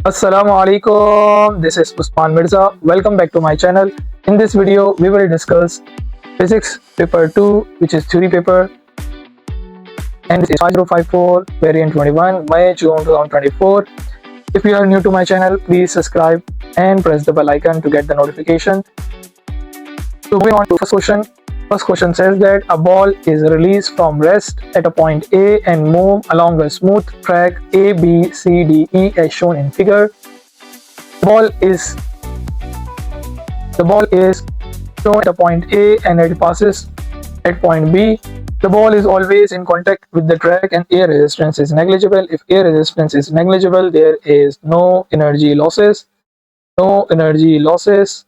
Assalamu alaikum. This is Usman Mirza. Welcome back to my channel. In this video, we will discuss Physics Paper 2, which is theory paper, and this is 5054 variant 21 May June 2024. If you are new to my channel, please subscribe and press the bell icon to get the notification. So moving on to first question. First question says that a ball is released from rest at a point A and move along a smooth track A, B, C, D, E as shown in figure. Ball is the ball is shown at a point A and it passes at point B. The ball is always in contact with the track and air resistance is negligible. If air resistance is negligible, there is no energy losses. No energy losses.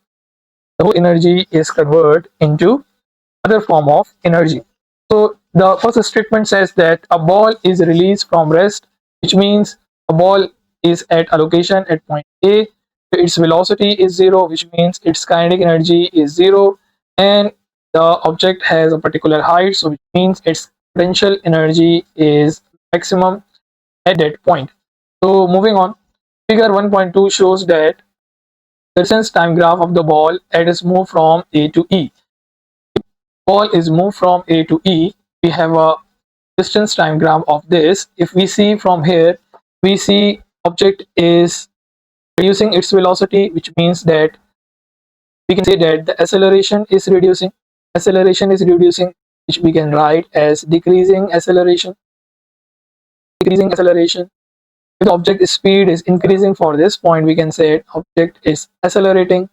The whole energy is converted into other form of energy. So the first statement says that a ball is released from rest, which means a ball is at a location at point A. Its velocity is zero, which means its kinetic energy is zero, and the object has a particular height, so which means its potential energy is maximum at that point. So moving on, figure 1.2 shows that the distance time graph of the ball at its move from A to E. Ball is moved from A to E. We have a distance time graph of this. If we see from here, we see object is reducing its velocity, which means that we can say that the acceleration is reducing. Acceleration is reducing, which we can write as decreasing acceleration. Decreasing acceleration. If the object speed is increasing for this point, we can say object is accelerating.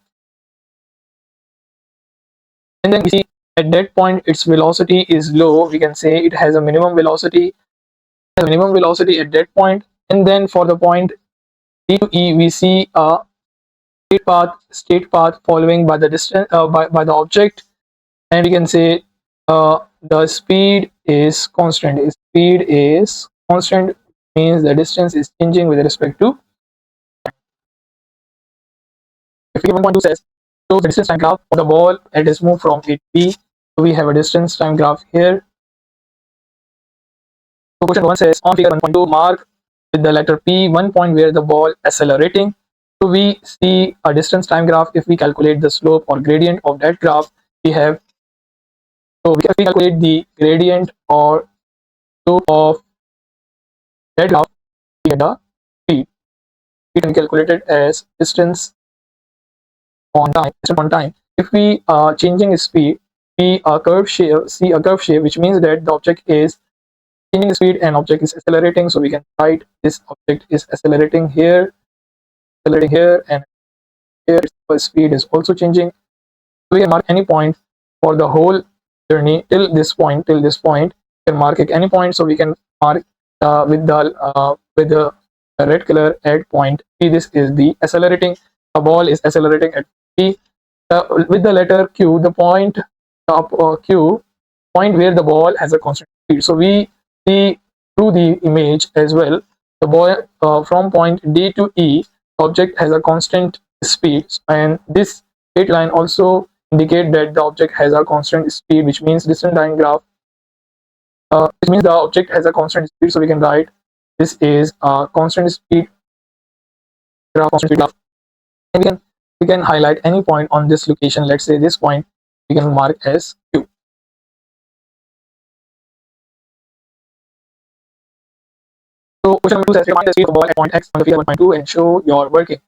And then we see at that point its velocity is low. We can say it has a minimum velocity. Minimum velocity at that point. And then for the point D to E, we see a state path following by the distance by the object, and we can say the speed is constant. Speed is constant means the distance is changing with respect to. If figure 1.2 says shows the distance time graph of the ball at its move from A to B, so we have a distance time graph here. So question 1 says on figure 1.2 mark with the letter P one point where the ball accelerating. So we see a distance time graph. If we calculate the slope or gradient of that graph, we have, so we can calculate the gradient or slope of that graph, we get the speed. We can calculate it as distance on time. If we are changing speed, we see a curve shape, which means that the object is changing speed and object is accelerating. So we can write this object is accelerating here, and here its speed is also changing. So we can mark any point for the whole journey till this point. We can mark at any point. So we can mark with the red color at point P. This is the accelerating. A ball is accelerating at P. With the letter Q, the point Q point where the ball has a constant speed. So we see through the image as well. The ball from point D to E, the object has a constant speed, and this straight line also indicate that the object has a constant speed, which means distance line graph. Which means the object has a constant speed. So we can write this is a constant speed graph. And we can highlight any point on this location. Let's say this point we can mark as Q. So question number 2 says find the speed of the ball at point X on the figure 1.2 and show your working.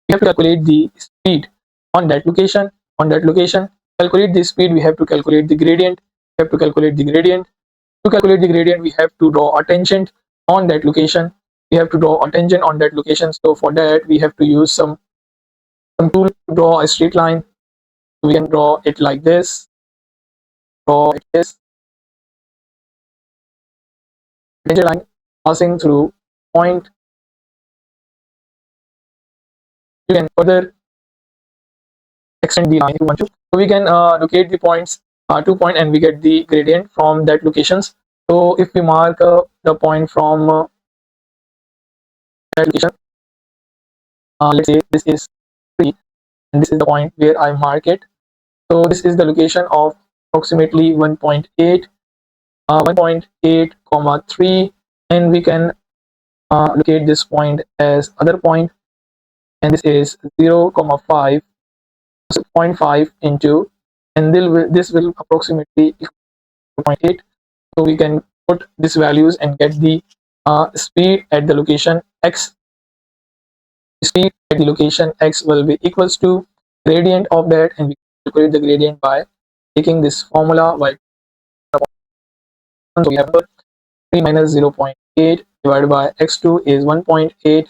We have to calculate the speed on that location. Calculate the speed, we have to calculate the gradient. To calculate the gradient, we have to draw a tangent on that location. So for that, we have to use some tool to draw a straight line. So we can draw it like this. Tangent line passing through point. You can further extend the line if you want to. So we can locate the points, 2 point, and we get the gradient from that locations. So if we mark the point from that location, let's say this is 3, and this is the point where I mark it. So this is the location of approximately 1.8, 1.8, 3, and we can locate this point as other point. and this is 0, 5, 0.5 into, and this will approximately equal to 0.8. So we can put these values and get the speed at the location x. Speed at the location x will be equals to gradient of that, and we calculate the gradient by taking this formula. So we have 3 minus 0.8 divided by x2 is 1.8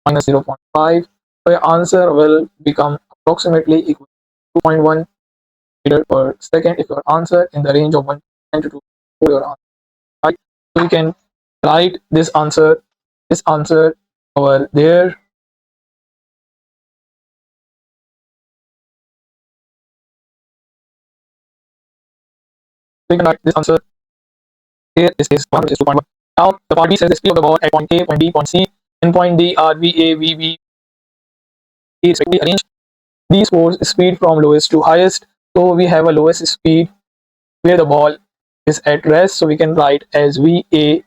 minus 0.5. So your answer will become approximately equal to 2.1 meter per second if your answer in the range of 1 to 2 for your answer. Right? So you can write this answer over there. So you can write this answer here. This is 1, which is 2.1. Now the part B says the speed of the ball at point A, point B, point C, and point D are VA, VB, respectively. Arrange these four speed from lowest to highest. So we have a lowest speed where the ball is at rest. So we can write as VA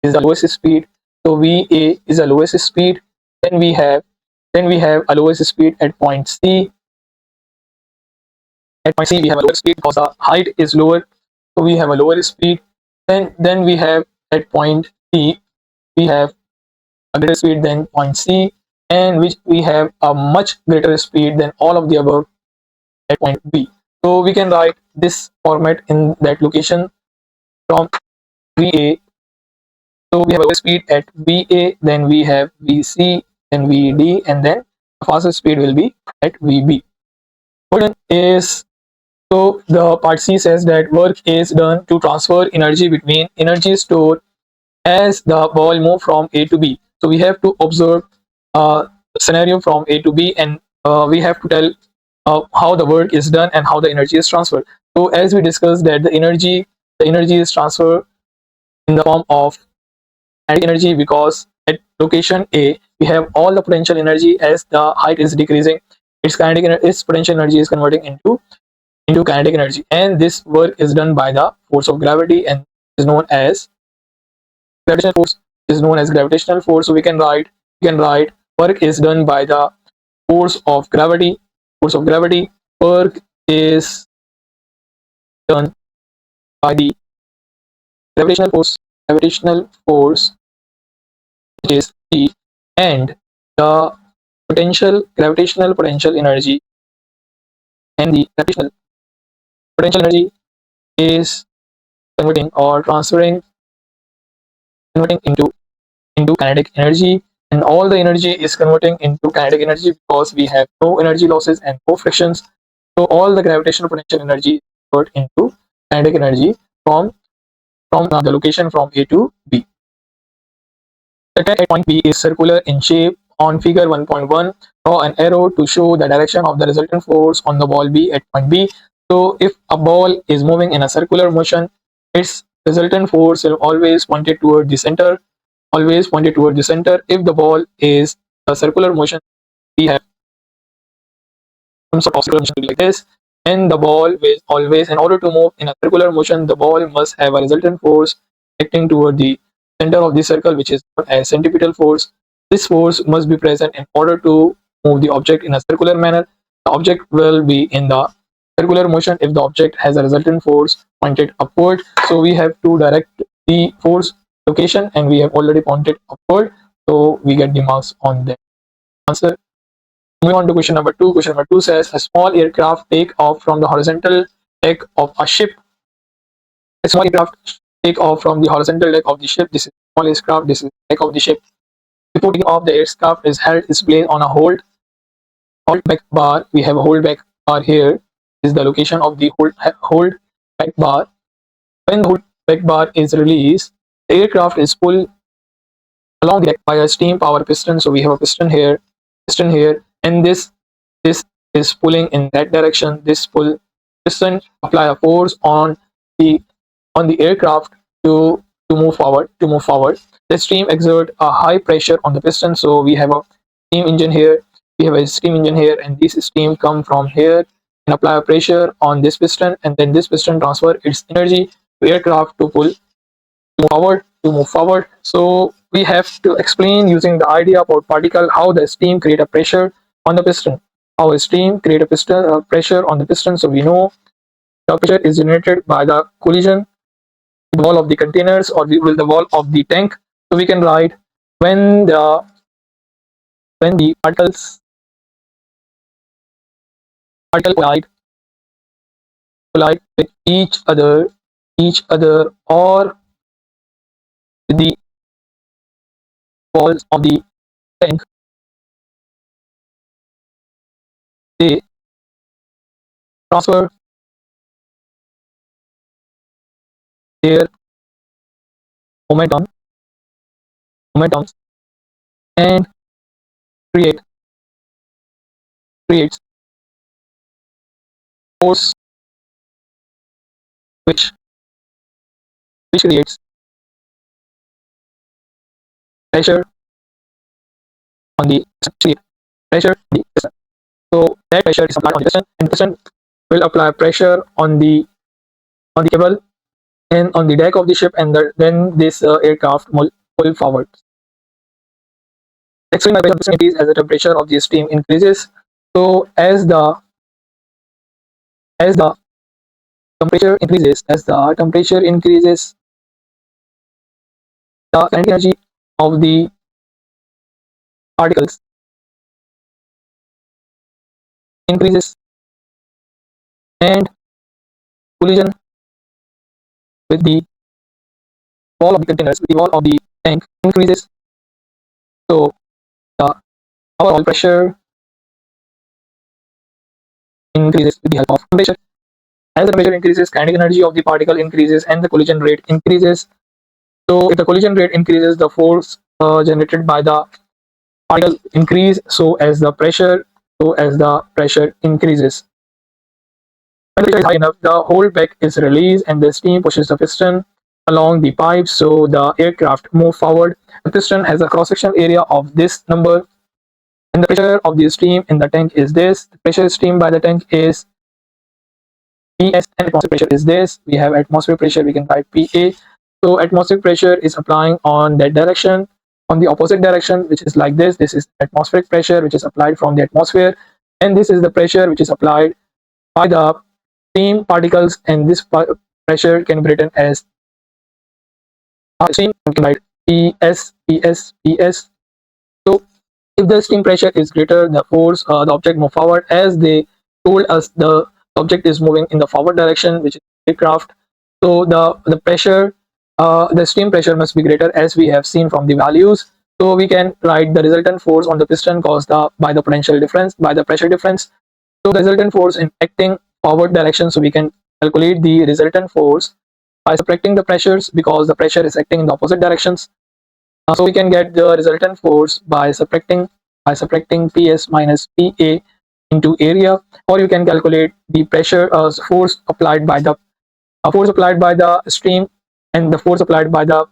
is the lowest speed. So VA is the lowest speed. Then we have a lowest speed at point C. At point C we have a lower speed because the height is lower. So we have a lower speed. Then we have at point D we have a greater speed than point C, and which we have a much greater speed than all of the above at point B. So we can write this format in that location from VA. So we have a speed at VA, then we have VC, then VD, and then the fastest speed will be at VB. What is, so the part C says that work is done to transfer energy between energy stored as the ball move from A to B. So we have to observe a scenario from A to B, and we have to tell how the work is done and how the energy is transferred. So as we discussed that the energy is transferred in the form of kinetic energy, because at location A we have all the potential energy. As the height is decreasing, its potential energy is converting into kinetic energy, and this work is done by the force of gravity and is known as gravitational force. So we can write work is done by the force of gravity. Work is done by the gravitational force, which is G, and the gravitational potential energy, and the gravitational potential energy is converting or converting into kinetic energy, and all the energy is converting into kinetic energy because we have no energy losses and no frictions. So all the gravitational potential energy convert into kinetic energy from the location from A to B. The track at point B is circular in shape. On figure 1.1, draw an arrow to show the direction of the resultant force on the ball B at point B. So if a ball is moving in a circular motion, its resultant force will always pointed toward the center. If the ball is a circular motion, we have some sort of circular motion like this, and the ball will always, in order to move in a circular motion, the ball must have a resultant force acting toward the center of the circle, which is known as centripetal force. This force must be present in order to move the object in a circular manner. The object will be in the circular motion if the object has a resultant force pointed upward. So we have to direct the force location, and we have already pointed upward, so we get the marks on the answer. Moving on to question number 2. Question number 2 says a small aircraft take off from the horizontal deck of a ship. A small aircraft take off from the horizontal deck of the ship. This is small aircraft. This is deck of the ship. Before taking off, the aircraft is held placed on a hold back bar. We have a hold back bar here. This is the location of the hold back bar. When the hold back bar is released, the aircraft is pulled along the deck by a steam power piston. So we have a piston here, and this is pulling in that direction. This pull piston apply a force on the aircraft to move forward. The steam exert a high pressure on the piston. So we have a steam engine here. And this steam come from here and apply a pressure on this piston, and then this piston transfer its energy to aircraft to move forward. So we have to explain using the idea about particle how the steam create a pressure on the piston. How a steam create a piston pressure on the piston. So we know the pressure is generated by the collision with the wall of the containers or with the wall of the tank. So we can write when the particle collide with each other or with the walls of the tank, they transfer their momentums and create creates force which creates pressure on the pressure on the piston. So that pressure is applied on the piston, and the piston will apply pressure on the cable and on the deck of the ship, and then this aircraft will pull forward. Extreme pressure piston increases as the temperature of the steam increases. So as the temperature increases, the kinetic energy of the particles increases, and collision with the wall of the containers, with the wall of the tank increases. So the overall pressure increases with the help of temperature. As the temperature increases, kinetic energy of the particle increases and the collision rate increases. So if the collision rate increases, the force generated by the particle increase, so as the pressure increases. When the pressure is high enough, the whole back is released and the steam pushes the piston along the pipe, so the aircraft move forward. The piston has a cross-section area of this number, and the pressure of the steam in the tank is this. The pressure steam by the tank is PS, and atmospheric pressure is this. We have atmospheric pressure, we can write PA. So atmospheric pressure is applying on that direction. On the opposite direction, which is like this, this is atmospheric pressure which is applied from the atmosphere, and this is the pressure which is applied by the steam particles, and this pressure can be written as steam. We can write PS. So if the steam pressure is greater, the force the object move forward. As they told us, the object is moving in the forward direction, which is aircraft. So the pressure, the steam pressure must be greater, as we have seen from the values. So we can write the resultant force on the piston caused by the potential difference, by the pressure difference. So the resultant force in acting forward direction. So we can calculate the resultant force by subtracting the pressures, because the pressure is acting in the opposite directions. So we can get the resultant force by subtracting PS minus PA into area, or you can calculate the pressure force applied by the stream and the force applied by the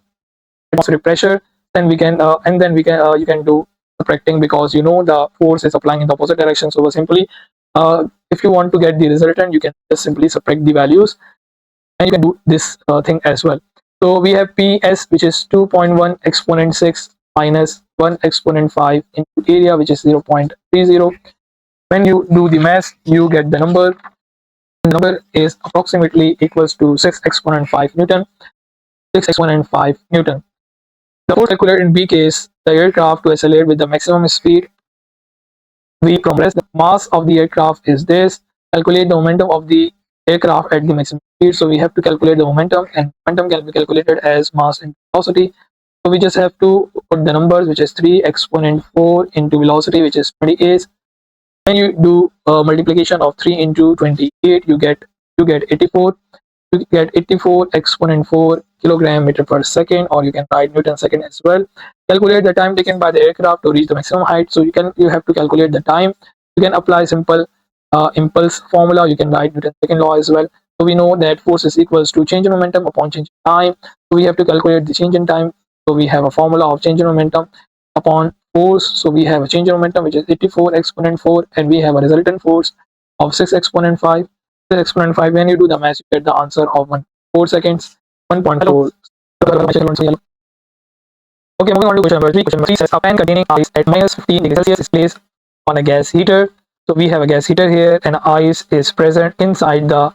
atmospheric pressure. Then we can you can do subtracting, because you know the force is applying in the opposite direction. So simply, if you want to get the resultant, you can just simply subtract the values, and you can do this thing as well. So we have PS, which is 2.1 exponent 6 minus 1 exponent 5 into area, which is 0.30. When you do the math, you get the number. The number is approximately equals to 6 exponent 5 Newton. 6 exponent 5 Newton. The force calculated in B case, the aircraft to accelerate with the maximum speed V compress. The mass of the aircraft is this. Calculate the momentum of the aircraft at the maximum speed. So we have to calculate the momentum, and momentum can be calculated as mass into velocity. So we just have to put the numbers, which is 3 exponent 4 into velocity, which is 28. When you do multiplication of 3 into 28, you get 84. You get 84 exponent 4 kilogram meter per second, or you can write Newton second as well. Calculate the time taken by the aircraft to reach the maximum height. So you have to calculate the time. You can apply simple impulse formula. You can write Newton's second law as well. So we know that force is equals to change in momentum upon change in time. So we have to calculate the change in time. So we have a formula of change in momentum upon force. So we have a change in momentum, which is 84 exponent 4, and we have a resultant force of 6 exponent 5. 6 exponent 5. When you do the math, you get the answer of 1.4 seconds. 1.4. Okay, moving on to question number 3. Question number 3 says a pan containing ice at minus 15 degrees Celsius is placed on a gas heater. So we have a gas heater here and ice is present inside the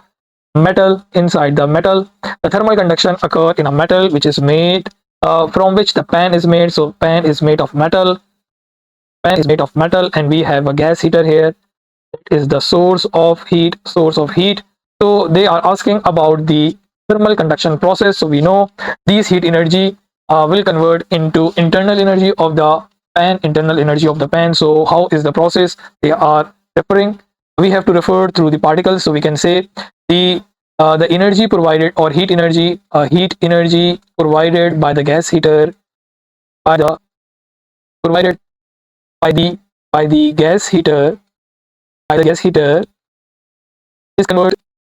metal. The thermal conduction occur in a metal which is made from which the pan is made. So pan is made of metal. And we have a gas heater here. It is the source of heat. So they are asking about the thermal conduction process. So we know these heat energy will convert into internal energy of the pan. So how is the process they are referring? We have to refer through the particles. So we can say the energy provided, or heat energy provided by the gas heater, by the provided by the gas heater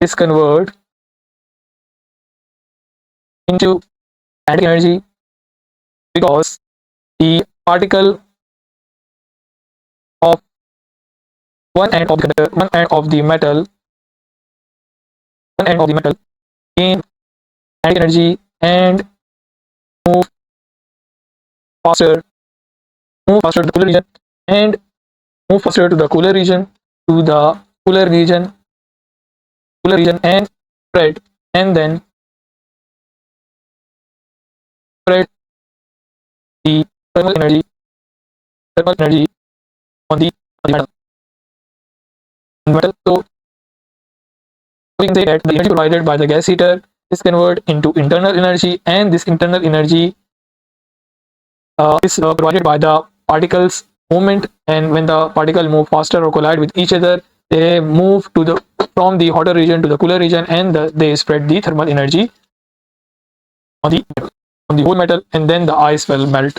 is convert into kinetic energy, because the particle of one end of the metal gain kinetic energy and move faster to the cooler region, and move faster to the cooler region and spread and then spread the thermal energy on the metal. So we can say that the energy provided by the gas heater is converted into internal energy, and this internal energy is provided by the particles movement. And when the particle move faster or collide with each other, they move from the hotter region to the cooler region, and they spread the thermal energy on the whole metal, and then the ice will melt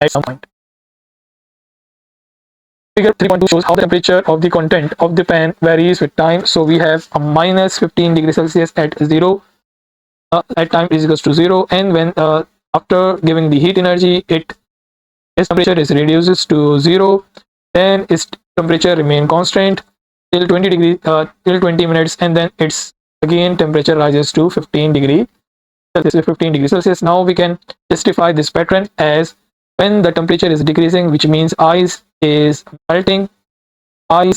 at some point. Figure 3.2 shows how the temperature of the content of the pan varies with time. So we have a minus 15 degrees Celsius at 0, at time is equals to 0, and when after giving the heat energy, its temperature is reduces to 0, then its temperature remain constant till 20 minutes, and then its again temperature rises to 15 degrees Celsius. Now we can justify this pattern as when the temperature is decreasing, which means ice is melting at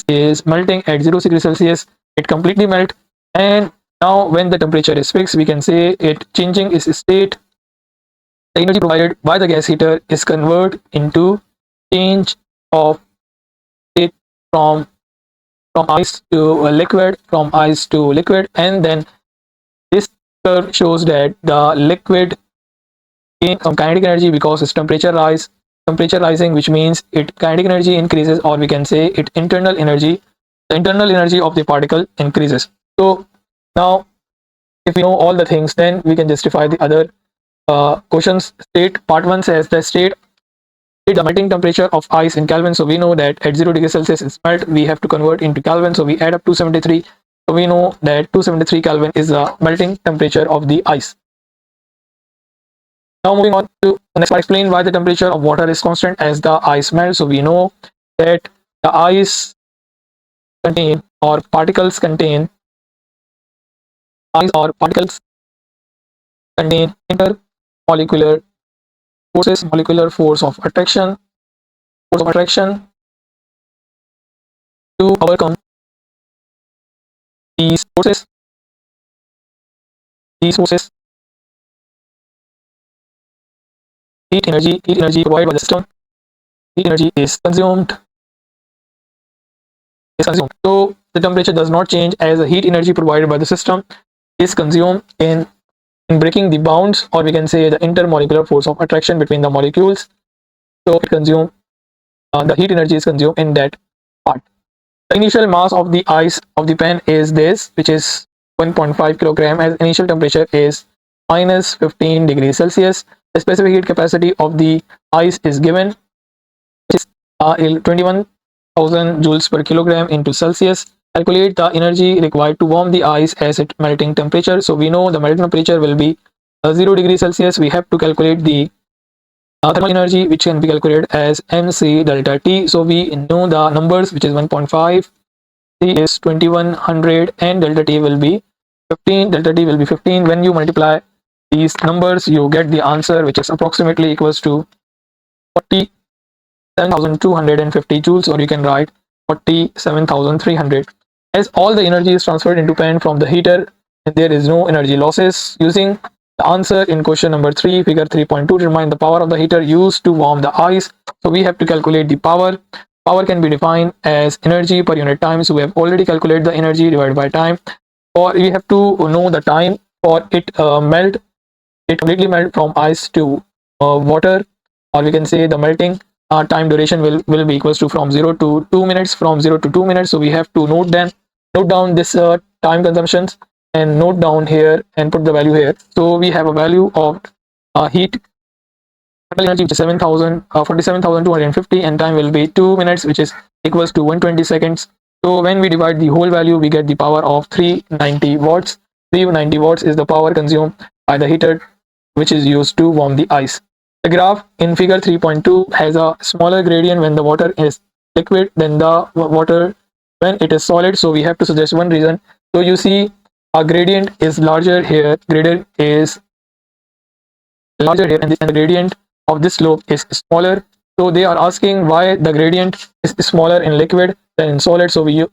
0 degrees Celsius, it completely melt. And now when the temperature is fixed, we can say it changing its state. The energy provided by the gas heater is converted into change of state from ice to liquid, and then this curve shows that the liquid gain some kinetic energy because its temperature rising, which means its kinetic energy increases, or we can say its the internal energy of the particle increases. So now if we know all the things, then we can justify the other questions. Part 1 says the melting temperature of ice in Kelvin. So we know that at 0 degrees Celsius is melt, we have to convert into Kelvin, so we add up 273. So we know that 273 Kelvin is the melting temperature of the ice. Now moving on to the next part, explain why the temperature of water is constant as the ice melts. So we know that the ice contain or particles contain intermolecular forces, molecular force of attraction to overcome these forces. Heat energy provided by the system. Heat energy is consumed. So the temperature does not change as the heat energy provided by the system is consumed in breaking the bounds, or we can say the intermolecular force of attraction between the molecules. So the heat energy is consumed in that part. The initial mass of the ice of the pan is this, which is 1.5 kilogram, as initial temperature is minus 15 degrees Celsius. The specific heat capacity of the ice is given, which is 21,000 joules per kilogram into Celsius. Calculate the energy required to warm the ice as its melting temperature. So we know the melting temperature will be 0 degrees Celsius. We have to calculate the thermal energy, which can be calculated as mc delta T. So we know the numbers, which is 1.5, C is 2100, and delta T will be 15. When you multiply these numbers, you get the answer, which is approximately equals to 47,250 joules, or you can write 47,300. As all the energy is transferred into pan from the heater, and there is no energy losses. Using the answer in question number 3, figure 3.2, determine the power of the heater used to warm the ice. So we have to calculate the power. Power can be defined as energy per unit time. So we have already calculated the energy divided by time. Or we have to know the time for it completely melt from ice to water, or we can say the melting time duration will be equals to from 0 to 2 minutes, from 0 to 2 minutes. So we have to note down this time consumptions, and note down here and put the value here. So we have a value of heat energy, which is 47,250, and time will be 2 minutes, which is equals to 120 seconds. So when we divide the whole value, we get the power of 390 watts. 390 watts is the power consumed by the heater, which is used to warm the ice. The graph in figure 3.2 has a smaller gradient when the water is liquid than the water when it is solid. So we have to suggest one reason. So you see a gradient is larger here, gradient is larger here, and the gradient of this slope is smaller. So they are asking why the gradient is smaller in liquid than in solid. So you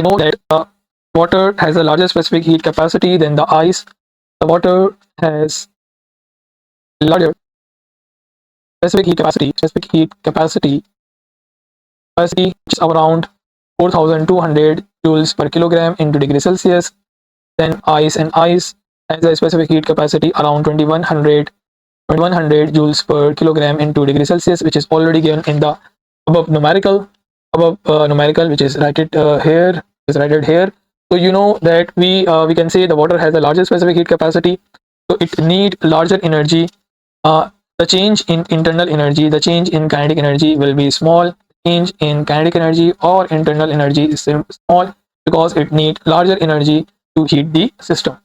know that water has a larger specific heat capacity than the ice. The water has larger specific heat capacity which is around 4,200 joules per kilogram into degree Celsius. Then ice has a specific heat capacity around 2100 joules per kilogram into degree Celsius, which is already given in the above numerical, which is rated here. So you know that we can say the water has a larger specific heat capacity, so it need larger energy. The change in internal energy, the change in kinetic energy will be small. Change in kinetic energy or internal energy is small because it needs larger energy to heat the system.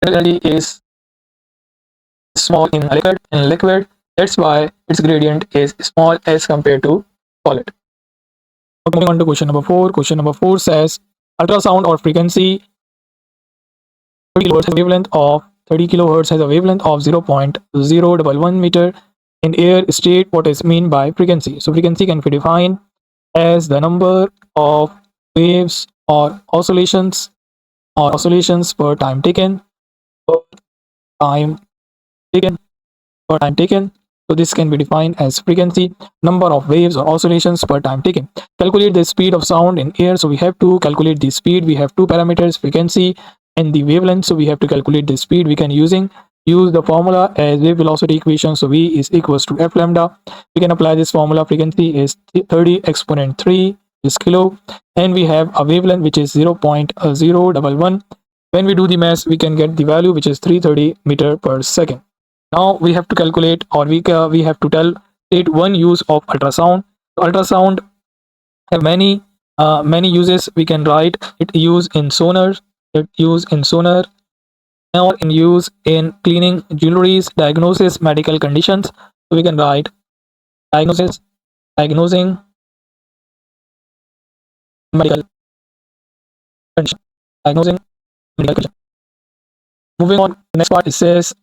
Energy is small in liquid. That's why its gradient is small as compared to solid. Okay, moving on to question number 4. Question number 4 says ultrasound or frequency 30 kilohertz has a wavelength of 0.011 meter in air state. What is mean by frequency? So frequency can be defined as the number of waves or oscillations per time taken per time taken per time taken. So this can be defined as frequency, number of waves or oscillations per time taken. Calculate the speed of sound in air. So we have to calculate the speed. We have two parameters, frequency and the wavelength. So we have to calculate the speed. We can use the formula as wave velocity equation. So V is equals to F lambda. We can apply this formula. Frequency is 30 exponent 3 is kilo, and we have a wavelength which is 0.011. When we do the math, we can get the value which is 330 meter per second. Now we have to calculate, or we have to state one use of ultrasound. Ultrasound have many uses. We can write it used in sonar, or in use in cleaning jewelries, diagnosis medical conditions. So we can write diagnosing medical condition, diagnosing medical condition. Moving on, the next part, it says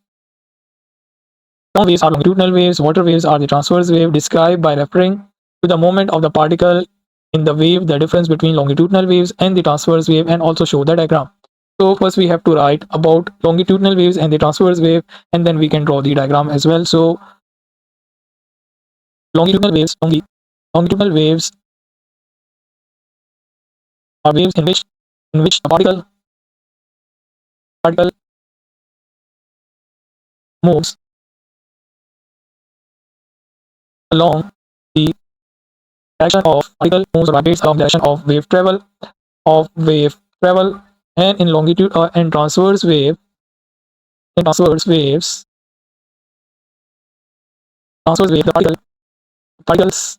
sound waves are longitudinal waves, water waves are the transverse wave. Described by referring to the moment of the particle in the wave, the difference between longitudinal waves and the transverse wave, and also show the diagram. So first we have to write about longitudinal waves and the transverse wave, and then we can draw the diagram as well. So longitudinal waves are waves in which the particle moves along the direction of particle moves or vibrates along the direction of wave travel. And in longitude and transverse the particles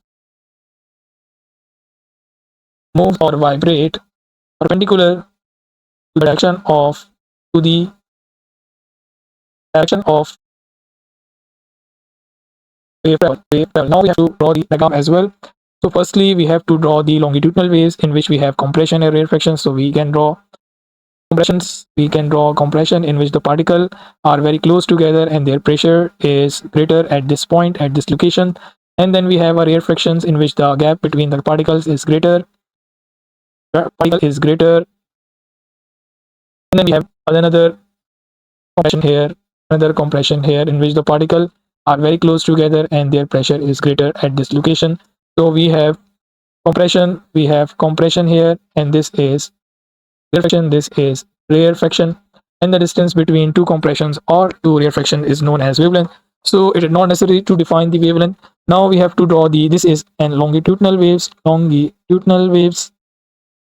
move or vibrate perpendicular to the direction of wave travel. Now we have to draw the diagram as well. So firstly, we have to draw the longitudinal waves in which we have compression and rarefaction. So we can draw compressions. We can draw compression in which the particles are very close together and their pressure is greater at this point, at this location. And then we have a rarefactions in which the gap between the particles is greater. Particle is greater. And then we have another compression here, another compression here in which the particles are very close together and their pressure is greater at this location. So we have compression here, and this is rarefaction, this is rarefaction, and the distance between two compressions or two rarefaction is known as wavelength. So it is not necessary to define the wavelength. Now we have to draw this is an longitudinal waves.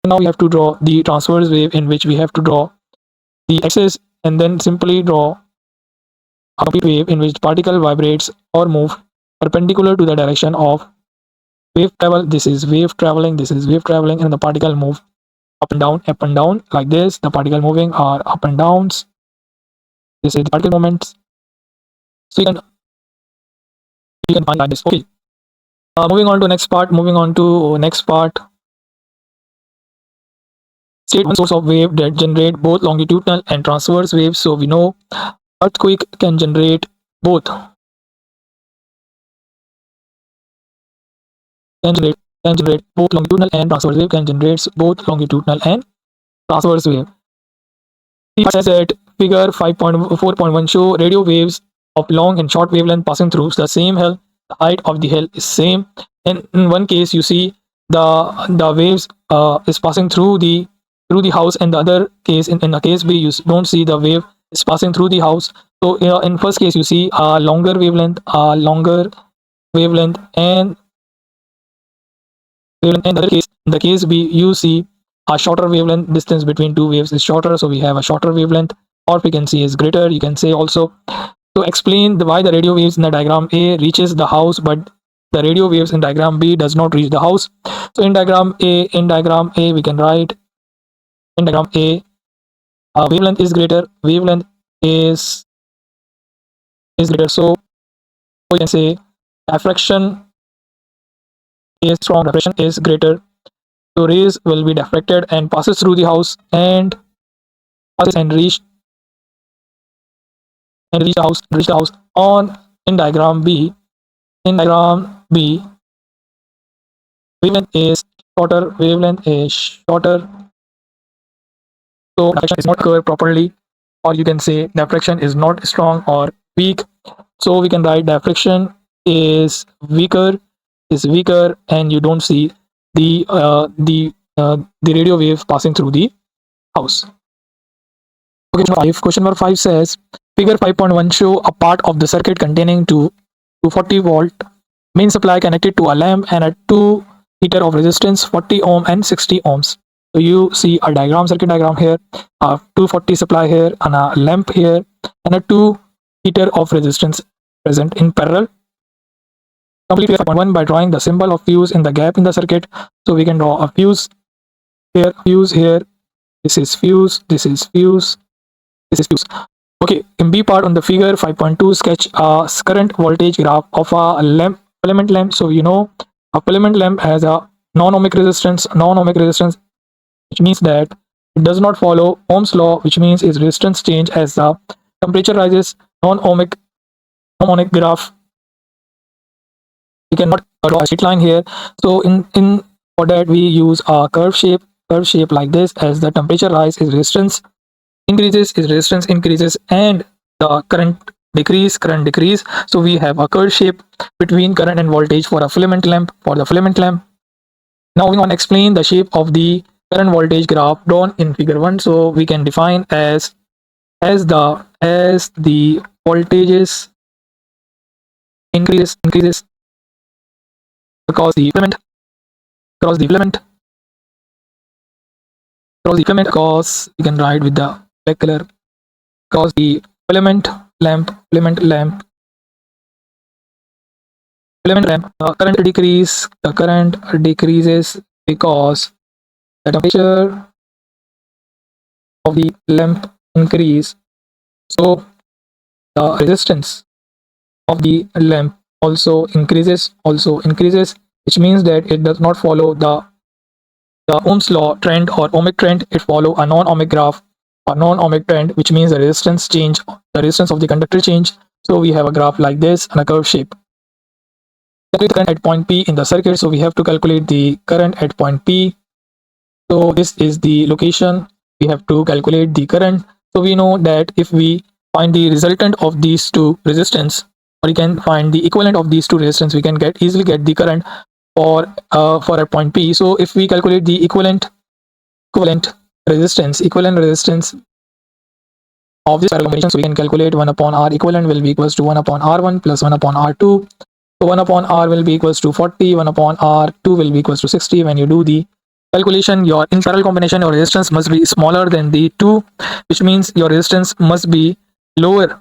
Now we have to draw the transverse wave in which we have to draw the axis and then simply draw a complete wave in which the particle vibrates or move perpendicular to the direction of wave travel. This is wave traveling, and the particle move up and down like this. The particle moving are up and downs. This is the particle moments. So you can find like this. Okay. Moving on to next part. State one source of wave that generate both longitudinal and transverse waves. So we know earthquake can generate both. Can generate both longitudinal and transverse wave. Can generate both longitudinal and transverse wave. It says that figure 5.4.1 show radio waves of long and short wavelength passing through the same hill. The height of the hill is same. And in one case, you see the waves is passing through the house, and the other case in the case B, you don't see the wave is passing through the house. So in first case, you see a longer wavelength, and in the case B, you see a shorter wavelength. Distance between two waves is shorter, so we have a shorter wavelength, or frequency is greater. You can say also to explain why the radio waves in the diagram A reaches the house, but the radio waves in diagram B does not reach the house. So in diagram A, we can write in diagram A, wavelength is greater. So we can say diffraction is strong. Diffraction is greater. So rays will be diffracted and passes through the house and reach the house. On in diagram B, wavelength is shorter. So diffraction is not occur properly, or you can say diffraction is not strong or weak. So we can write diffraction is weaker, and you don't see the radio wave passing through the house. Okay, question number 5 says figure 5.1 show a part of the circuit containing 240 volt main supply connected to a lamp and a 2 heater of resistance 40 ohm and 60 ohms. So you see a circuit diagram here, a 240 supply here, and a lamp here, and a 2 heater of resistance present in parallel. Complete 5.1 by drawing the symbol of fuse in the gap in the circuit. So we can draw a fuse here. This is fuse. Okay, in B part on the figure 5.2, sketch a current voltage graph of a filament lamp. So you know a filament lamp has a non-ohmic resistance, which means that it does not follow Ohm's law, which means its resistance change as the temperature rises. Non-ohmic graph. We cannot draw a straight line here. So in for that we use a curve shape like this. As the temperature rises, its resistance increases, and the current decrease. So we have a curve shape between current and voltage for a filament lamp. Now we want to explain the shape of the current voltage graph drawn in figure 1. So we can define as the voltages increases across the filament, because you can write with the black color, because the filament lamp, the current decreases because the temperature of the lamp increase. So the resistance of the lamp also increases. which means that it does not follow the Ohm's law trend or ohmic trend. It follow a non-ohmic graph or non-ohmic trend, which means the resistance change, the resistance of the conductor change. So we have a graph like this and a curve shape. Calculate the current at point P in the circuit. So we have to calculate the current at point P. So this is the location. We have to calculate the current. So we know that if we find the resultant of these two resistance, or you can find the equivalent of these two resistance, we can easily get the current for a point P. So if we calculate the equivalent resistance of this parallel combination, so we can calculate 1 upon R equivalent will be equals to 1 upon R1 plus 1 upon R2. So 1 upon R will be equals to 40, 1 upon R2 will be equals to 60. When you do the calculation, your in parallel combination, your resistance must be smaller than the 2, which means your resistance must be lower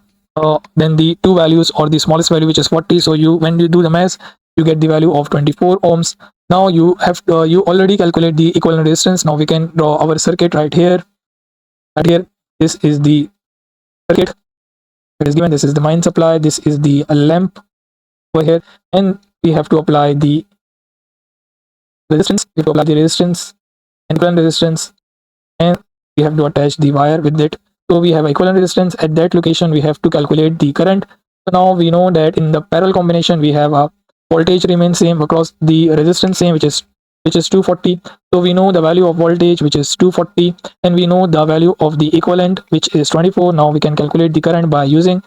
than the two values or the smallest value, which is 40. So when you do the math, you get the value of 24 ohms. Now you have you already calculate the equivalent resistance. Now we can draw our circuit right here. This is the circuit that is given. This is the main supply. This is the lamp over here, and we have to apply the resistance. We have to apply the resistance and equivalent resistance, and we have to attach the wire with it. So we have equivalent resistance at that location. We have to calculate the current. So now we know that in the parallel combination we have a voltage remains same across the resistance same, which is 240. So we know the value of voltage, which is 240, and we know the value of the equivalent, which is 24. Now we can calculate the current by using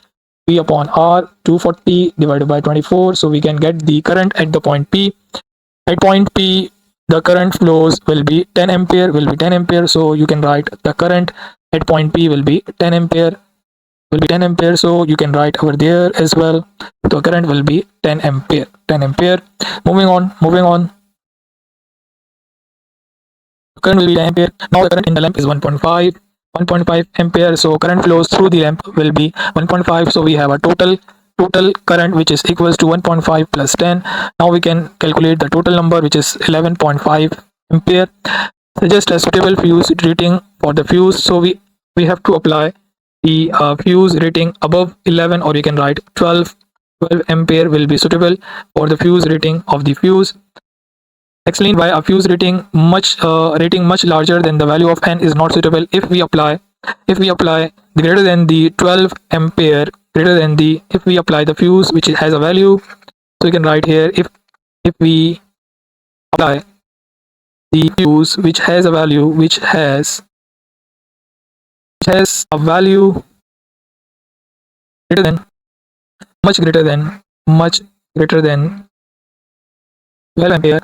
V upon R, 240 divided by 24. So we can get the current at the point P. At point P, the current flows will be 10 ampere. So you can write the current at point P will be 10 ampere. So you can write over there as well. The current will be 10 ampere. Moving on. Current will be 10 ampere. Now the current in the lamp is 1.5 ampere. So current flows through the lamp will be 1.5. So we have a total current which is equals to 1.5 plus 10. Now we can calculate the total number, which is 11.5 ampere. Suggest a suitable fuse rating for the fuse. So we have to apply the fuse rating above 11, or you can write 12 ampere will be suitable for the fuse rating of the fuse. Explain why a fuse rating much larger than the value of n is not suitable. If we apply the greater than the 12 ampere, if we apply the fuse which has a value, so you can write here, if we apply the fuse which has a value, much greater than 12 ampere.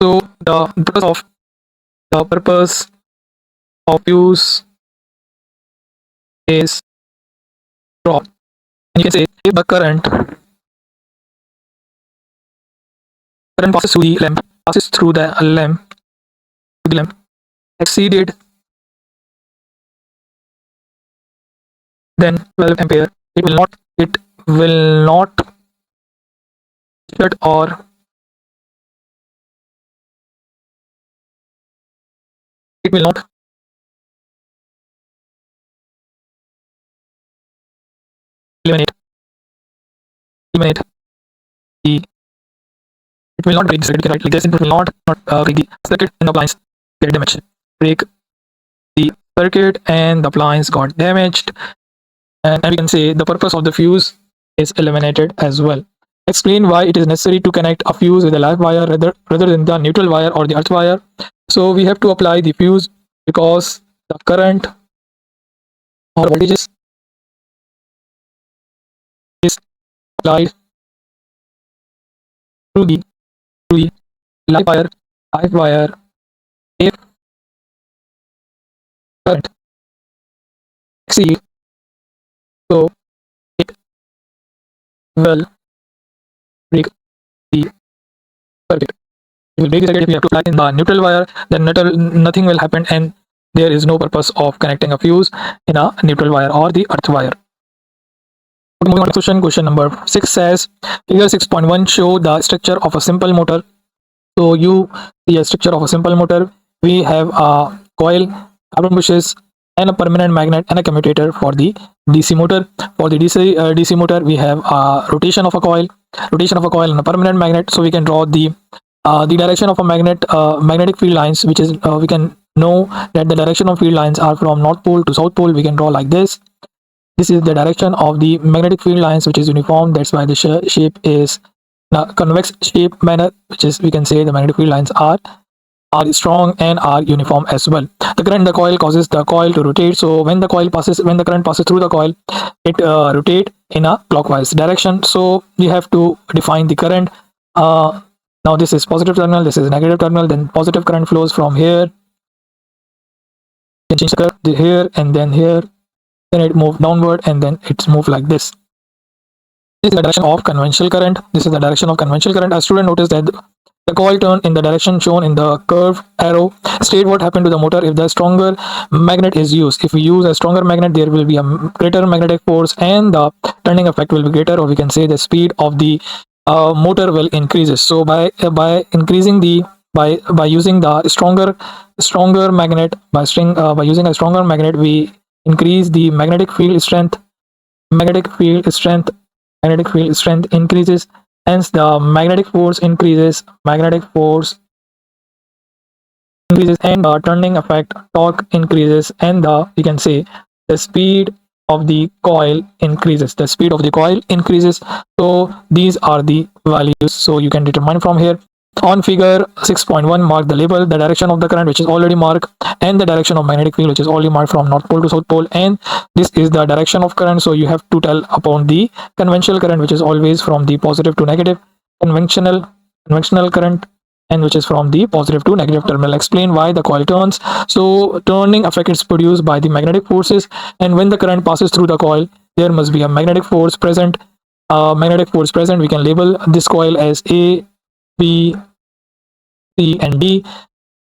So the purpose of fuse is drop. And you can say if the current passes through the lamp exceeded then 12 ampere, it will not shut, or it will not eliminate the it will not break the circuit, right? Like this, it will not break the circuit and the appliance get damaged. Break the circuit and the appliance got damaged, and we can say the purpose of the fuse is eliminated as well. Explain why it is necessary to connect a fuse with a live wire rather than the neutral wire or the earth wire. So we have to apply the fuse because the current or voltages is applied through the live wire. If current exceeds, so it will break the circuit. It will break the circuit. If we have to apply in the neutral wire, then nothing will happen, and there is no purpose of connecting a fuse in a neutral wire or the earth wire. Moving on to question number 6 says, figure 6.1 show the structure of a simple motor. So you see a structure of a simple motor. We have a coil, carbon bushes, and a permanent magnet and a commutator for the DC motor. For the DC motor, we have a rotation of a coil, rotation of a coil on a permanent magnet. So we can draw the direction of a magnetic field lines, which is we can know that the direction of field lines are from north pole to south pole. We can draw like this. This is the direction of the magnetic field lines, which is uniform. That's why the shape is convex shape manner, which is we can say the magnetic field lines are strong and are uniform as well. The current in the coil causes the coil to rotate. So when the current passes through the coil, it rotate in a clockwise direction. So we have to define the current. Now this is positive terminal, this is negative terminal. Then positive current flows from here. You can change the curve here and then here. Then it moves downward and then it's moved like this. This is the direction of conventional current. This is the direction of conventional current. A student noticed that the coil turned in the direction shown in the curved arrow. State what happened to the motor if the stronger magnet is used. If we use a stronger magnet, there will be a greater magnetic force and the turning effect will be greater, or we can say the speed of the motor will increases. So by increasing the by using the stronger magnet, by using a stronger magnet, we increase the magnetic field strength. Magnetic field strength increases, hence the magnetic force increases. And the turning effect torque increases, and you can say the speed of the coil increases. So these are the values, so you can determine from here. On figure 6.1, mark the label, the direction of the current, which is already marked, and the direction of magnetic field, which is already marked from north pole to south pole, and this is the direction of current. So you have to tell upon the conventional current, which is always from the positive to negative, conventional current, and which is from the positive to negative terminal. Explain why the coil turns. So turning effect is produced by the magnetic forces, and when the current passes through the coil, there must be a magnetic force present. We can label this coil as A, B, C, and D.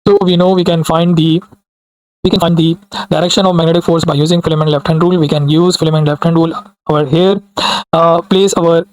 So we know we can find the direction of magnetic force by using filament left hand rule. We can use filament left hand rule over here. Place our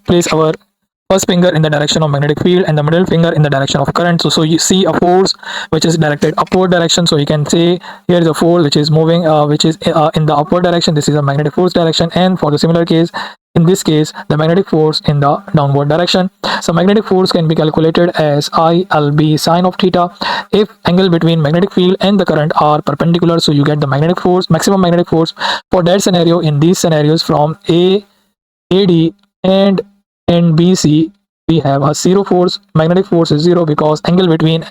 first finger in the direction of magnetic field and the middle finger in the direction of current. So you see a force which is directed upward direction. So you can say here is a force which is moving, which is in the upward direction. This is a magnetic force direction, and for the similar case, in this case, the magnetic force in the downward direction. So magnetic force can be calculated as ILB sine of theta if angle between magnetic field and the current are perpendicular. So you get the magnetic force, maximum magnetic force for that scenario. In these scenarios from AD and BC, we have a zero force. Magnetic force is zero because angle between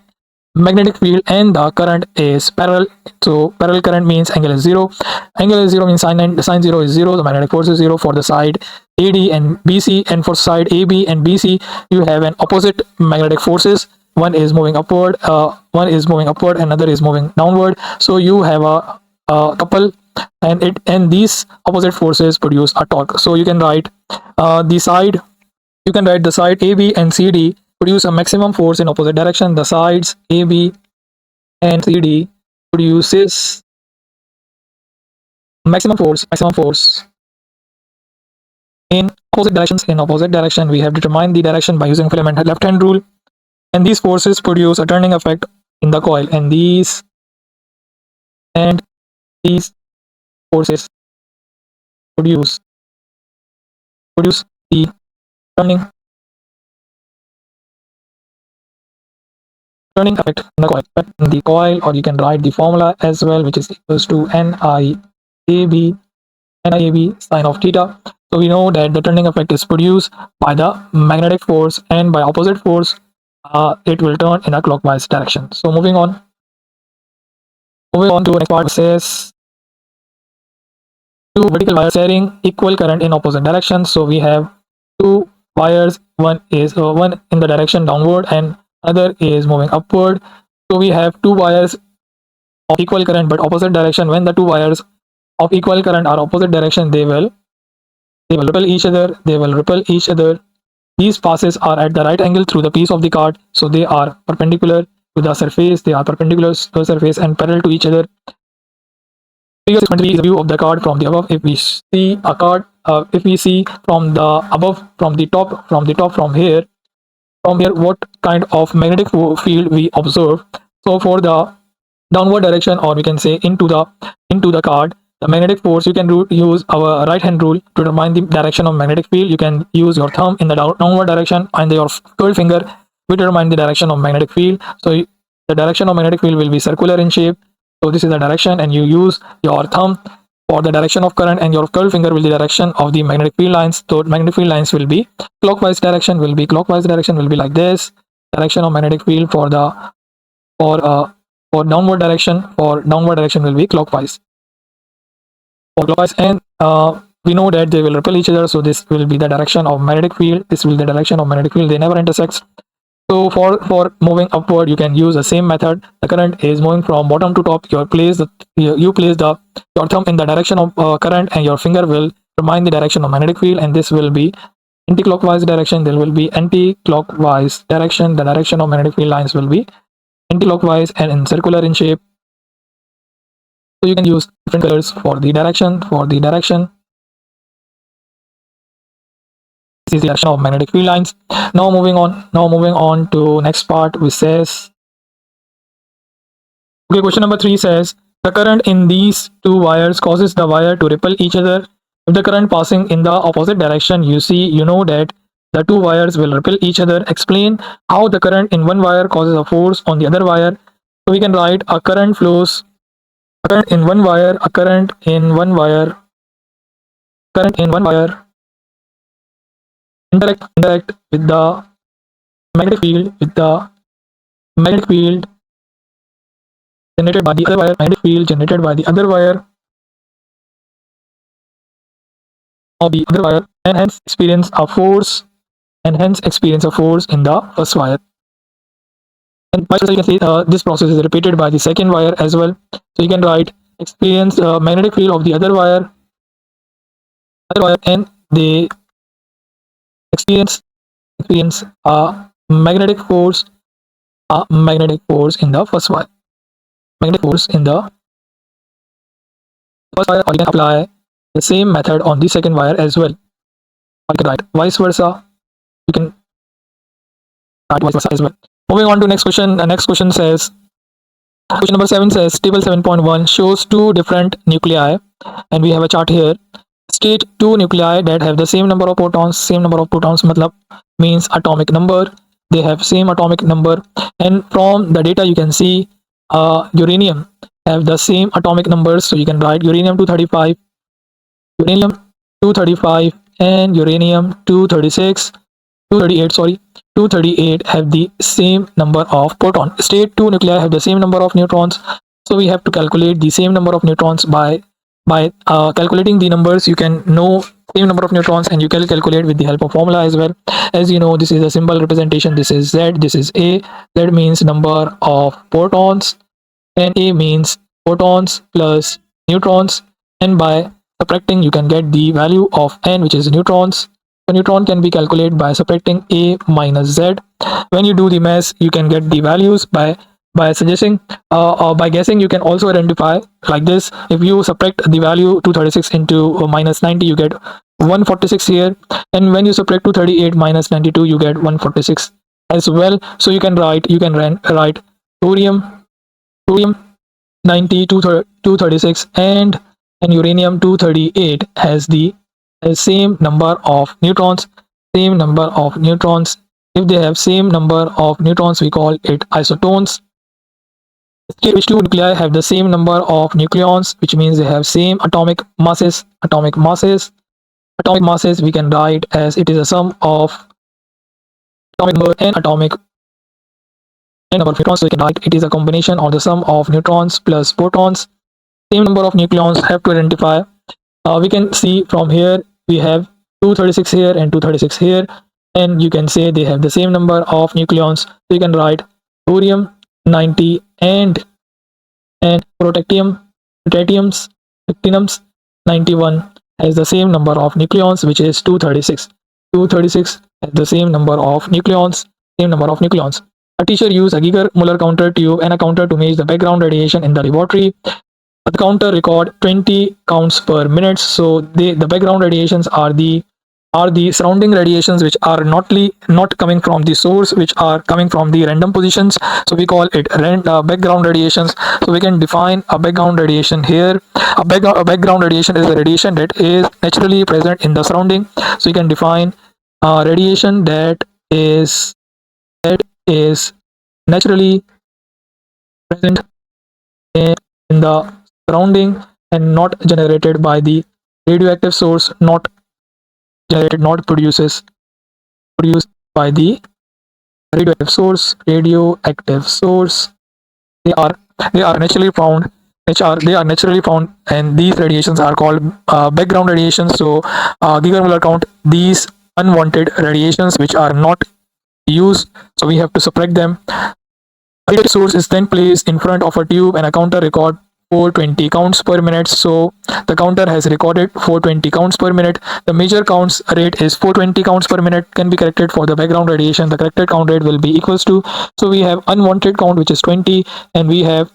magnetic field and the current is parallel. So parallel current means angle is zero. Angle is zero means sine zero is zero. The magnetic force is zero for the side AD and BC, and for side AB and BC, you have an opposite magnetic forces. One is moving upward, another is moving downward. So you have a couple, and these opposite forces produce a torque. So you can write the side AB and CD produce a maximum force in opposite direction. The sides AB and CD produces maximum force in opposite directions. In opposite direction, we have determined the direction by using filament left hand rule, and these forces produce a turning effect in the coil, and these forces produce the turning effect in the coil, or you can write the formula as well, which is equals to NIAB sine of theta. So we know that the turning effect is produced by the magnetic force, and by opposite force, it will turn in a clockwise direction. So moving on to the next part, says two vertical wires carrying equal current in opposite directions. So we have two wires, one is one in the direction downward and other is moving upward. So we have two wires of equal current but opposite direction. When the two wires of equal current are opposite direction, they will repel each other. These passes are at the right angle through the piece of the card, so they are perpendicular to the surface. And parallel to each other. Figure 6.3 is a view of the card from the above. If we see a card, if we see from the above, from the top, from here, what kind of magnetic field we observe. So for the downward direction, or we can say into the card, The magnetic force, you can use our right hand rule to determine the direction of magnetic field. You can use your thumb in the downward direction and your curled finger will determine the direction of magnetic field. So the direction of magnetic field will be circular in shape. So this is the direction, and you use your thumb for the direction of current, and your curled finger will be the direction of the magnetic field lines. So magnetic field lines will be clockwise direction, will be like this. Direction of magnetic field for the for downward direction, will be clockwise. And we know that they will repel each other, so this will be the direction of magnetic field, this will be the direction of magnetic field, they never intersect. So for moving upward, you can use the same method. The current is moving from bottom to top. You place your thumb in the direction of current, and your finger will determine the direction of magnetic field, and this will be anti-clockwise direction. There will be anti-clockwise direction. The direction of magnetic field lines will be anti-clockwise and in circular in shape. So you can use different colors for the direction. This is the direction of magnetic field lines. Now moving on to next part, which says, okay, question number 3 says, the current in these two wires causes the wire to repel each other. If the current passing in the opposite direction, you know that the two wires will repel each other. Explain how the current in one wire causes a force on the other wire. So we can write a current in one wire interact with the magnetic field generated by the other wire, of the other wire, and hence experience a force in the first wire. And vice versa, you can see this process is repeated by the second wire as well. So you can write experience magnetic field of the other wire, and they experience a magnetic force in the first wire. Or you can apply the same method on the second wire as well. Or you can write vice versa. You can write vice versa as well. Moving on to next question. The next question says, question number 7 says, table 7.1 shows two different nuclei, and we have a chart here. State two nuclei that have the same number of protons. Matlab means atomic number. They have same atomic number, and from the data you can see uranium have the same atomic numbers. So you can write uranium 235, and uranium 238 have the same number of protons. State two nuclei have the same number of neutrons. So we have to calculate the same number of neutrons by calculating the numbers. You can know same number of neutrons, and you can calculate with the help of formula as well. As you know, this is a symbol representation. This is Z, this is A. Z means number of protons, and A means protons plus neutrons, and by subtracting you can get the value of N, which is neutrons. The neutron can be calculated by subtracting A minus Z. When you do the math, you can get the values by suggesting or by guessing. You can also identify like this. If you subtract the value 236 into minus 90, you get 146 here, and when you subtract 238 minus 92, you get 146 as well. So you can write thorium 90 236 and uranium 238 has the same number of neutrons. If they have same number of neutrons, we call it isotones. Which two nuclei have the same number of nucleons, which means they have same atomic masses. We can write as it is a sum of atomic number and number of neutrons. So we can write it is a combination or the sum of neutrons plus protons. Same number of nucleons have to identify. We can see from here we have 236 here and 236 here, and you can say they have the same number of nucleons. So you can write thorium 90 and protactiniums 91 has the same number of nucleons, which is 236. 236 has the same number of nucleons. A teacher used a Geiger-Muller counter tube and a counter to measure the background radiation in the laboratory. The counter record 20 counts per minute. So the background radiations are the are the surrounding radiations which are not coming from the source, which are coming from the random positions. So we call it background radiations. So we can define a background radiation here. A background radiation is a radiation that is naturally present in the surrounding. So you can define radiation that is naturally present in the surrounding and not generated by the radioactive source, not produced by the radioactive source. They are naturally found, they are naturally found, and these radiations are called background radiations. So gigamolar count these unwanted radiations which are not used, so we have to subtract them. A radioactive source is then placed in front of a tube and a counter record 420 counts per minute. So the counter has recorded 420 counts per minute. The major counts rate is 420 counts per minute can be corrected for the background radiation. The corrected count rate will be equals to, so we have unwanted count which is 20, and we have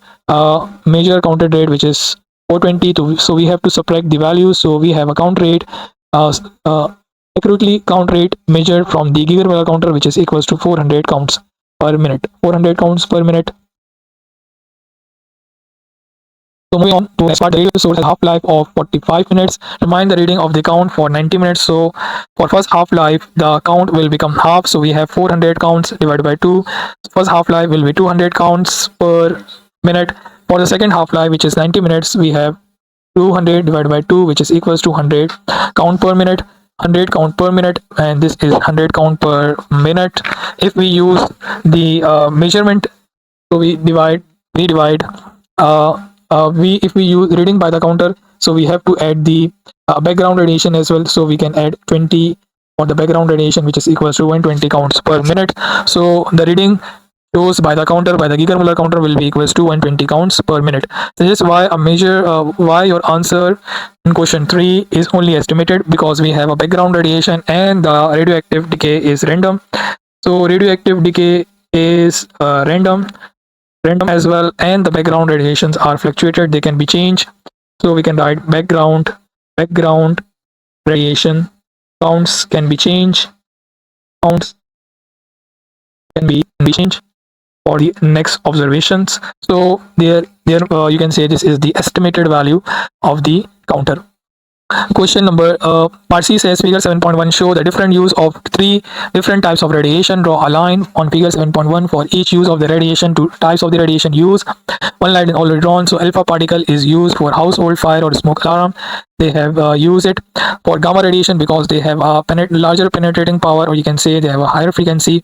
major counted rate which is 420 to, so we have to subtract the values. So we have a count rate, uh, uh, accurately count rate measured from the gigamolar counter which is equals to 400 counts per minute. 400 counts per minute. So moving on to next part, the radio source has a half-life of 45 minutes. Remind the reading of the count for 90 minutes. So for first half-life, the count will become half. So we have 400 counts divided by 2. First half-life will be 200 counts per minute. For the second half-life, which is 90 minutes, we have 200 divided by 2, which is equals to 100 count per minute. 100 count per minute, and this is 100 count per minute. If we use the measurement, so we divide if we use reading by the counter, so we have to add the background radiation as well. So we can add 20 for the background radiation, which is equals to 120 counts per minute. So the reading shows by the counter, by the gigamolar counter, will be equals to 120 counts per minute. So this is why why your answer in question 3 is only estimated, because we have a background radiation and the radioactive decay is random. So radioactive decay is random as well, and the background radiations are fluctuated, they can be changed. So we can write background radiation counts can be changed, counts can be changed for the next observations. So there you can say this is the estimated value of the counter. Question number part C says figure 7.1 show the different use of 3 different types of radiation. Draw a line on figure 7.1 for each use of the radiation. 2 types of the radiation used. One line is already drawn. So alpha particle is used for household fire or smoke alarm. They have used it for gamma radiation because they have a larger penetrating power, or you can say they have a higher frequency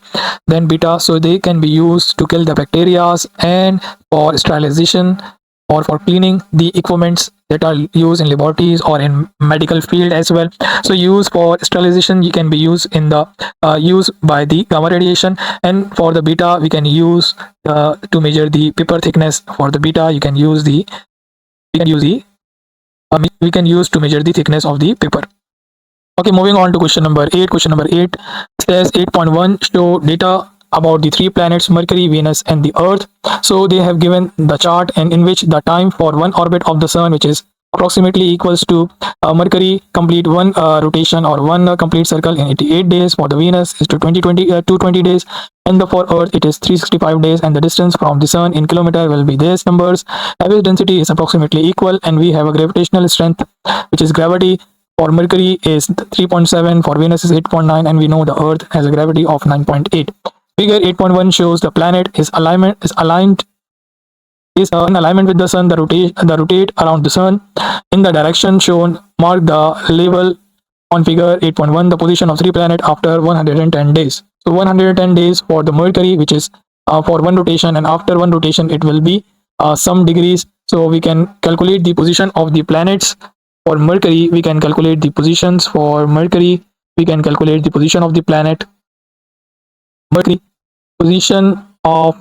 than beta. So they can be used to kill the bacteria and for sterilization or for cleaning the equipments that are used in laboratories or in medical field as well. So use for sterilization you can be used in the use by the gamma radiation, and for the beta we can use to measure the paper thickness. For the beta you can use the we can use to measure the thickness of the paper. Okay, moving on to question number 8. Question number 8 says 8.1 show data about the 3 planets Mercury, Venus and the Earth. So they have given the chart, and in which the time for one orbit of the sun, which is approximately equals to Mercury complete one rotation or one complete circle in 88 days. For the Venus is to 220 days, and for Earth it is 365 days, and the distance from the sun in kilometer will be these numbers. Average density is approximately equal, and we have a gravitational strength, which is gravity. For Mercury is 3.7, for Venus is 8.9, and we know the Earth has a gravity of 9.8. Figure 8.1 shows the planet is in alignment with the sun. The rotate around the sun in the direction shown. Mark the label on figure 8.1 the position of 3 planets after 110 days. So 110 days for the Mercury, which is for one rotation, and after one rotation it will be some degrees. So we can calculate the position of the planets. For Mercury we can calculate the positions. For Mercury we can calculate the position of the planet Mercury. Position of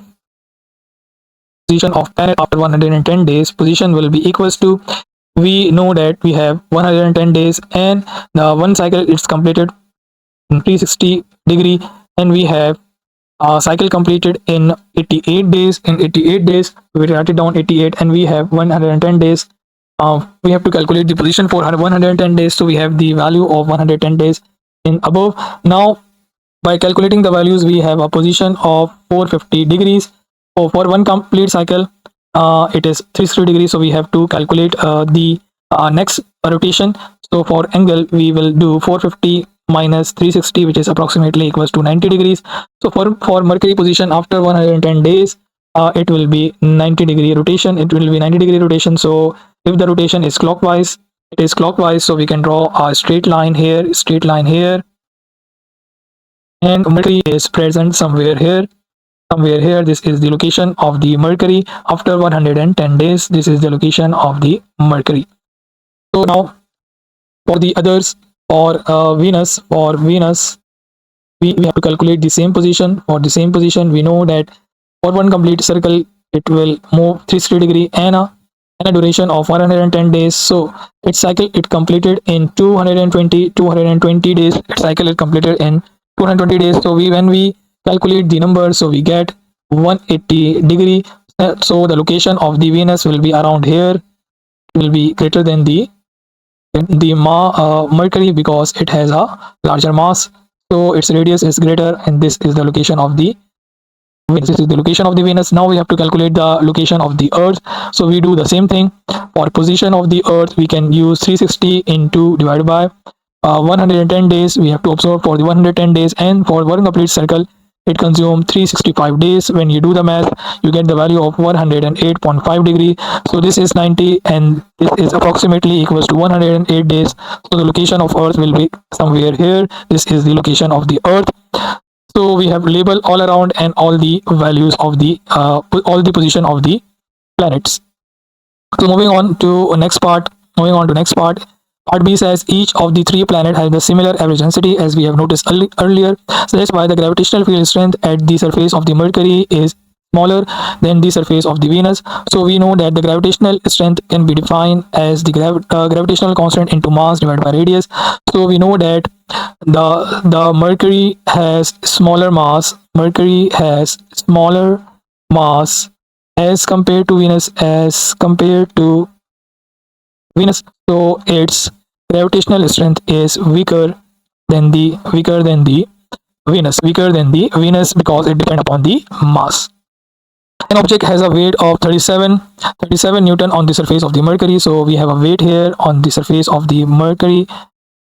planet after 110 days, position will be equals to, we know that we have 110 days, and the one cycle is completed in 360 degree, and we have a cycle completed in 88 days. In 88 days we write it down 88, and we have 110 days. We have to calculate the position for 110 days. So we have the value of 110 days in above. Now by calculating the values, we have a position of 450 degrees. So for one complete cycle, it is 360 degrees. So we have to calculate the next rotation. So for angle, we will do 450 minus 360, which is approximately equals to 90 degrees. So for Mercury position after 110 days, it will be 90-degree rotation. It will be 90-degree rotation. So if the rotation is clockwise, it is clockwise. So we can draw a straight line here, straight line here, and Mercury is present somewhere here, somewhere here. This is the location of the Mercury after 110 days. This is the location of the Mercury. So now for the others, for Venus, we have to calculate the same position. For the same position, we know that for one complete circle, it will move 360 degree and a duration of 110 days. So its cycle it completed in 220 days. Its cycle is completed in 220 days. So when we calculate the number, so we get 180 degree. So the location of the Venus will be around here. It will be greater than the Mercury because it has a larger mass. So its radius is greater, and this is the location of the Venus. This is the location of the Venus. Now we have to calculate the location of the Earth. So we do the same thing. For position of the Earth, we can use 360 into divided by 110 days. We have to observe for the 110 days, and for one complete circle, it consumes 365 days. When you do the math, you get the value of 108.5 degree. So this is 90, and this is approximately equals to 108 days. So the location of Earth will be somewhere here. This is the location of the Earth. So we have label all around and all the values of the all the position of the planets. So moving on to next part. Part B says each of the three planets has the similar average density as we have noticed earlier. So that's why the gravitational field strength at the surface of the Mercury is smaller than the surface of the Venus. So we know that the gravitational strength can be defined as the gravitational constant into mass divided by radius. So we know that the Mercury has smaller mass. Mercury has smaller mass as compared to Venus. So its gravitational strength is weaker than the Venus because it depends upon the mass. An object has a weight of 37 Newton on the surface of the Mercury. So we have a weight here on the surface of the Mercury,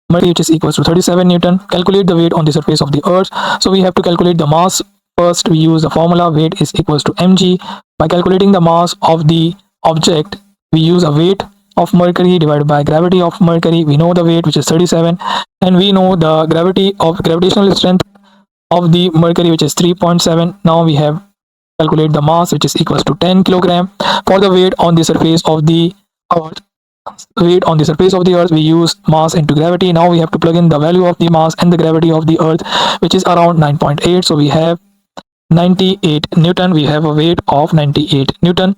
which is equals to 37 Newton. Calculate the weight on the surface of the Earth. So we have to calculate the mass. First, we use the formula weight is equals to mg. By calculating the mass of the object, we use a weight of Mercury divided by gravity of Mercury. We know the weight, which is 37, and we know the gravitational strength of the Mercury, which is 3.7. Now we have calculate the mass, which is equals to 10 kilogram. For the weight on the surface of the Earth, we use mass into gravity. Now we have to plug in the value of the mass and the gravity of the Earth, which is around 9.8. So we have 98 Newton. We have a weight of 98 Newton.